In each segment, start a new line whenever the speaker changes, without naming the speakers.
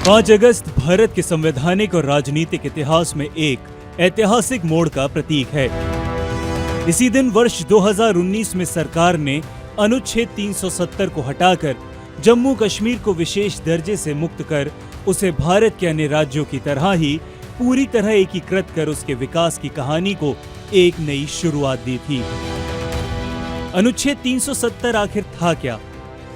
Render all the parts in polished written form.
5 अगस्त भारत के संवैधानिक और राजनीतिक इतिहास में एक ऐतिहासिक मोड़ का प्रतीक है। इसी दिन वर्ष 2019 में सरकार ने अनुच्छेद 370 को हटाकर जम्मू कश्मीर को विशेष दर्जे से मुक्त कर उसे भारत के अन्य राज्यों की तरह ही पूरी तरह एकीकृत कर उसके विकास की कहानी को एक नई शुरुआत दी थी। अनुच्छेद 370 आखिर था क्या?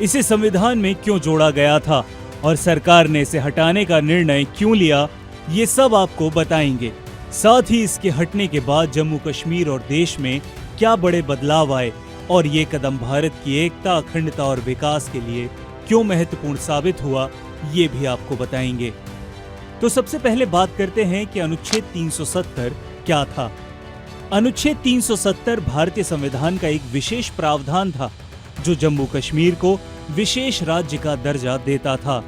इसे संविधान में क्यों जोड़ा गया था और सरकार ने इसे हटाने का निर्णय क्यों लिया, ये सब आपको बताएंगे। साथ ही इसके हटने के बाद जम्मू कश्मीर और देश में क्या बड़े बदलाव आए और ये कदम भारत की एकता, अखंडता और विकास के लिए क्यों महत्वपूर्ण साबित हुआ, ये भी आपको बताएंगे। तो सबसे पहले बात करते हैं कि अनुच्छेद 370 क्या था। अनुच्छेद 370 भारतीय संविधान का एक विशेष प्रावधान था जो जम्मू कश्मीर को विशेष राज्य का दर्जा देता था।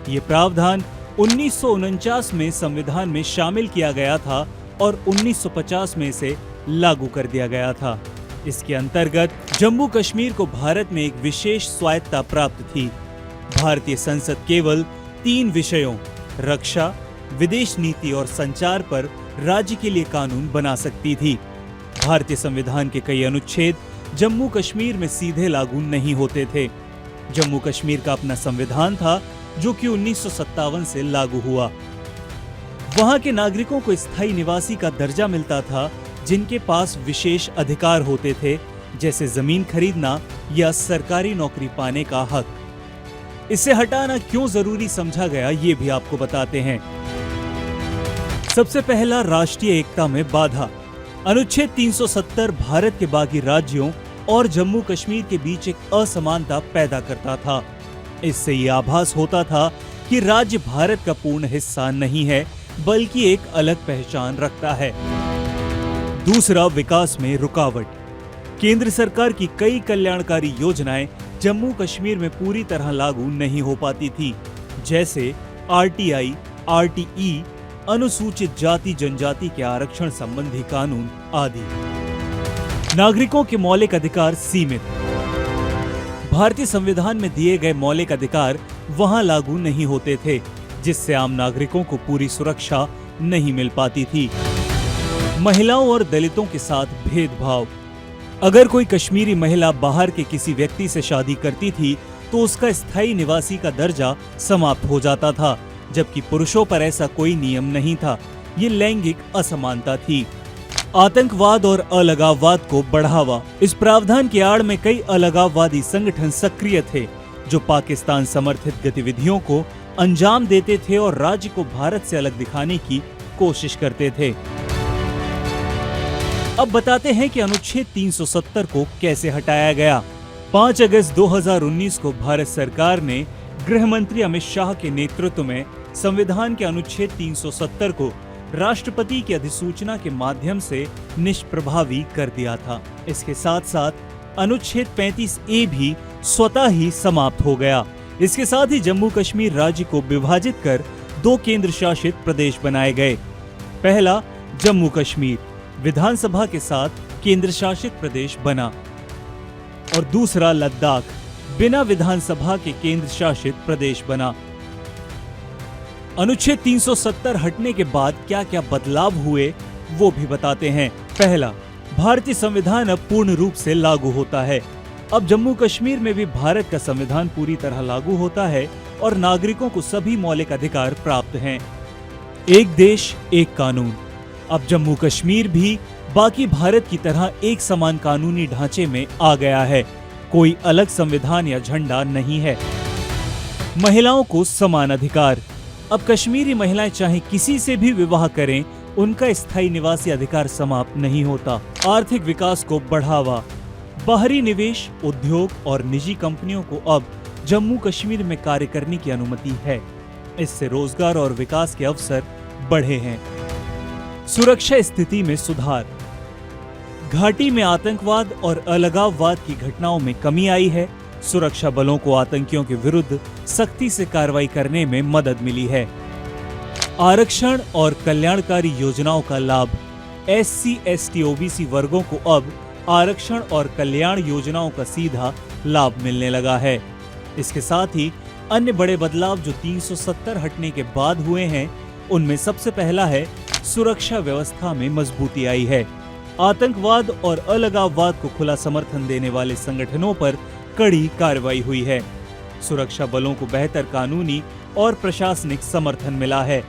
ये प्रावधान 1949 में संविधान में शामिल किया गया था और 1950 में इसे लागू कर दिया गया था। इसके अंतर्गत जम्मू कश्मीर को भारत में एक विशेष स्वायत्तता प्राप्त थी। भारतीय संसद केवल 3 विषयों रक्षा, विदेश नीति और संचार पर राज्य के लिए कानून बना सकती थी। भारतीय संविधान के कई अनुच्छेद जम्मू कश्मीर में सीधे लागू नहीं होते थे। जम्मू कश्मीर का अपना संविधान था जो कि 1957 से लागू हुआ। वहां के नागरिकों को स्थायी निवासी का दर्जा मिलता था जिनके पास विशेष अधिकार होते थे, जैसे जमीन खरीदना या सरकारी नौकरी पाने का हक। इसे हटाना क्यों जरूरी समझा गया, ये भी आपको बताते हैं। सबसे पहला, राष्ट्रीय एकता में बाधा। अनुच्छेद 370 भारत के बाकी राज्यों और जम्मू कश्मीर के बीच एक असमानता पैदा करता था। इससे ये आभास होता था कि राज्य भारत का पूर्ण हिस्सा नहीं है, बल्कि एक अलग पहचान रखता है। दूसरा, विकास में रुकावट। केंद्र सरकार की कई कल्याणकारी योजनाएं जम्मू कश्मीर में पूरी तरह लागू नहीं हो पाती थी, जैसे आरटीआई, आरटीई, अनुसूचित जाति जनजाति के आरक्षण संबंधी कानून आदि। नागरिकों के मौलिक अधिकार सीमित। भारतीय संविधान में दिए गए मौलिक अधिकार वहां लागू नहीं होते थे, जिससे आम नागरिकों को पूरी सुरक्षा नहीं मिल पाती थी। महिलाओं और दलितों के साथ भेदभाव। अगर कोई कश्मीरी महिला बाहर के किसी व्यक्ति से शादी करती थी तो उसका स्थायी निवासी का दर्जा समाप्त हो जाता था, जबकि पुरुषों पर ऐसा कोई नियम नहीं था। ये लैंगिक असमानता थी। आतंकवाद और अलगाववाद को बढ़ावा। इस प्रावधान की आड़ में कई अलगाववादी संगठन सक्रिय थे जो पाकिस्तान समर्थित गतिविधियों को अंजाम देते थे और राज्य को भारत से अलग दिखाने की कोशिश करते थे। अब बताते हैं कि अनुच्छेद 370 को कैसे हटाया गया। 5 अगस्त 2019 को भारत सरकार ने गृह मंत्री अमित शाह के नेतृत्व में संविधान के अनुच्छेद 370 को राष्ट्रपति की अधिसूचना के माध्यम से निष्प्रभावी कर दिया था। इसके साथ साथ अनुच्छेद 35A भी स्वतः ही समाप्त हो गया। इसके साथ ही जम्मू कश्मीर राज्य को विभाजित कर 2 केंद्र शासित प्रदेश बनाए गए। पहला, जम्मू कश्मीर विधानसभा के साथ केंद्र शासित प्रदेश बना और दूसरा, लद्दाख बिना विधानसभा के केंद्र शासित प्रदेश बना। अनुच्छेद 370 हटने के बाद क्या क्या बदलाव हुए वो भी बताते हैं। पहला, भारतीय संविधान अब पूर्ण रूप से लागू होता है। अब जम्मू कश्मीर में भी भारत का संविधान पूरी तरह लागू होता है और नागरिकों को सभी मौलिक अधिकार प्राप्त हैं। एक देश, एक कानून। अब जम्मू कश्मीर भी बाकी भारत की तरह एक समान कानूनी ढांचे में आ गया है। कोई अलग संविधान या झंडा नहीं है। महिलाओं को समान अधिकार। अब कश्मीरी महिलाएं चाहे किसी से भी विवाह करें, उनका स्थायी निवासी अधिकार समाप्त नहीं होता। आर्थिक विकास को बढ़ावा। बाहरी निवेश, उद्योग और निजी कंपनियों को अब जम्मू कश्मीर में कार्य करने की अनुमति है। इससे रोजगार और विकास के अवसर बढ़े हैं। सुरक्षा स्थिति में सुधार। घाटी में आतंकवाद और अलगाववाद की घटनाओं में कमी आई है। सुरक्षा बलों को आतंकियों के विरुद्ध सख्ती से कार्रवाई करने में मदद मिली है। आरक्षण और कल्याणकारी योजनाओं का लाभ। SC, ST, OBC वर्गों को अब आरक्षण और कल्याण योजनाओं का सीधा लाभ मिलने लगा है। इसके साथ ही अन्य बड़े बदलाव जो 370 हटने के बाद हुए हैं, उनमें सबसे पहला है सुरक्षा व्यवस्था में मजबूती आई है। आतंकवाद और अलगाववाद को खुला समर्थन देने वाले संगठनों पर कड़ी कार्रवाई हुई है। सुरक्षा बलों को बेहतर कानूनी और प्रशासनिक समर्थन मिला है।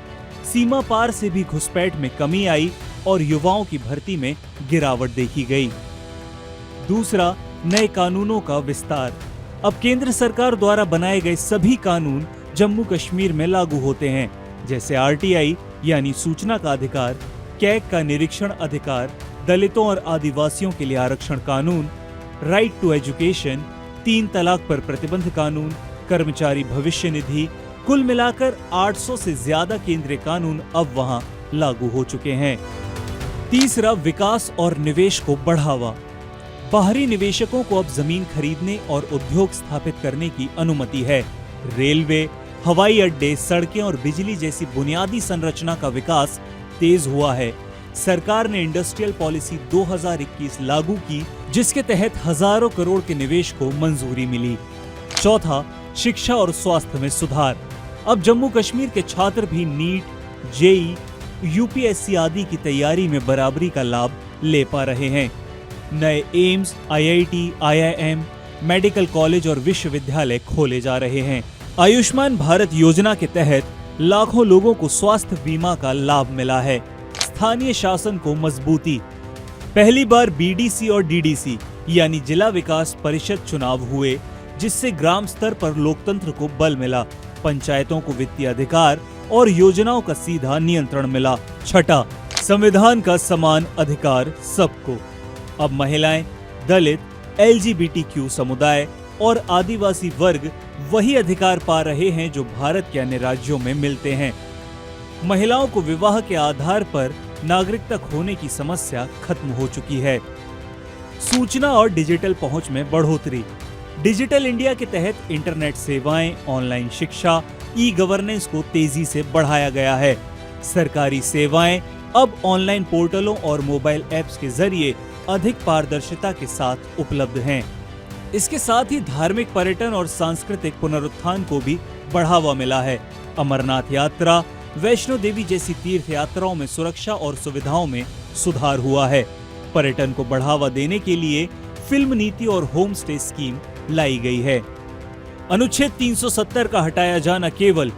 सीमा पार से भी घुसपैठ में कमी आई और युवाओं की भर्ती में गिरावट देखी गई। दूसरा, नए कानूनों का विस्तार। अब केंद्र सरकार द्वारा बनाए गए सभी कानून जम्मू कश्मीर में लागू होते हैं, जैसे आरटीआई यानी सूचना का अधिकार, कैग का निरीक्षण अधिकार, दलितों और आदिवासियों के लिए आरक्षण कानून, राइट टू एजुकेशन, 3 तलाक पर प्रतिबंध कानून, कर्मचारी भविष्य निधि। कुल मिलाकर 800 से ज्यादा केंद्रीय कानून अब वहां लागू हो चुके हैं। तीसरा, विकास और निवेश को बढ़ावा। बाहरी निवेशकों को अब जमीन खरीदने और उद्योग स्थापित करने की अनुमति है। रेलवे, हवाई अड्डे, सड़कें और बिजली जैसी बुनियादी संरचना का विकास तेज हुआ है। सरकार ने इंडस्ट्रियल पॉलिसी 2021 लागू की, जिसके तहत हजारों करोड़ के निवेश को मंजूरी मिली। चौथा, शिक्षा और स्वास्थ्य में सुधार। अब जम्मू कश्मीर के छात्र भी नीट, जेई, यूपीएससी आदि की तैयारी में बराबरी का लाभ ले पा रहे हैं। नए AIIMS, IIT, IIM, medical college और विश्वविद्यालय खोले जा रहे हैं। आयुष्मान भारत योजना के तहत लाखों लोगों को स्वास्थ्य बीमा का लाभ मिला है। स्थानीय शासन को मजबूती। पहली बार बीडीसी और डीडीसी यानी जिला विकास परिषद चुनाव हुए, जिससे ग्राम स्तर पर लोकतंत्र को बल मिला। पंचायतों को वित्तीय अधिकार और योजनाओं का सीधा नियंत्रण मिला। छठा, संविधान का समान अधिकार सबको। अब महिलाएं, दलित, एलजीबीटीक्यू समुदाय और आदिवासी वर्ग वही अधिकार पा रहे हैं जो भारत के अन्य राज्यों में मिलते हैं। महिलाओं को विवाह के आधार पर नागरिकता खोने की समस्या खत्म हो चुकी है। सूचना और डिजिटल पहुंच में बढ़ोतरी। डिजिटल इंडिया के तहत इंटरनेट सेवाएं, ऑनलाइन शिक्षा, ई गवर्नेंस को तेजी से बढ़ाया गया है। सरकारी सेवाएं अब ऑनलाइन पोर्टलों और मोबाइल ऐप्स के जरिए अधिक पारदर्शिता के साथ उपलब्ध हैं। इसके साथ ही धार्मिक पर्यटन और सांस्कृतिक पुनरुत्थान को भी बढ़ावा मिला है। अमरनाथ यात्रा, वैष्णो देवी जैसी तीर्थ यात्राओं में सुरक्षा और सुविधाओं में सुधार हुआ है। पर्यटन को बढ़ावा देने के लिए फिल्म नीति और होम स्टे स्कीम लाई गई है। अनुच्छेद 370 का हटाया जाना केवल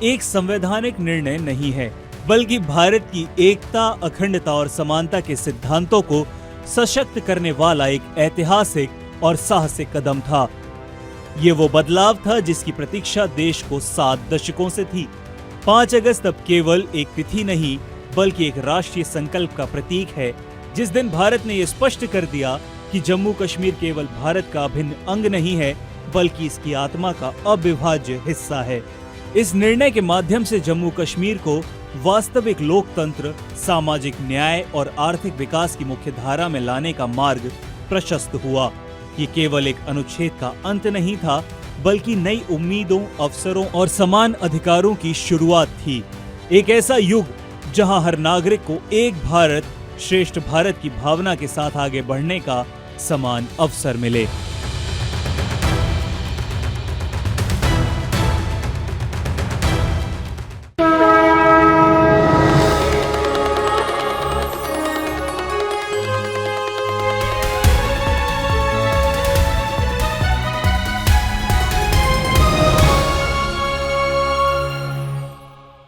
एक संवैधानिक निर्णय नहीं है, बल्कि भारत की एकता, अखंडता और समानता के सिद्धांतों को सशक्त करने वाला एक ऐतिहासिक और साहसिक कदम था। ये वो बदलाव था जिसकी प्रतीक्षा देश को 7 दशकों से थी। 5 अगस्त अब केवल एक तिथि नहीं, बल्कि एक राष्ट्रीय संकल्प का प्रतीक है, जिस दिन भारत ने यह स्पष्ट कर दिया कि जम्मू कश्मीर केवल भारत का अभिन्न अंग नहीं है, बल्कि इसकी आत्मा का अविभाज्य हिस्सा है। इस निर्णय के माध्यम से जम्मू कश्मीर को वास्तविक लोकतंत्र, सामाजिक न्याय और आर्थिक विकास की मुख्य धारा में लाने का मार्ग प्रशस्त हुआ। ये केवल एक अनुच्छेद का अंत नहीं था, बल्कि नई उम्मीदों, अवसरों और समान अधिकारों की शुरुआत थी। एक ऐसा युग जहां हर नागरिक को एक भारत, श्रेष्ठ भारत की भावना के साथ आगे बढ़ने का समान अवसर मिले।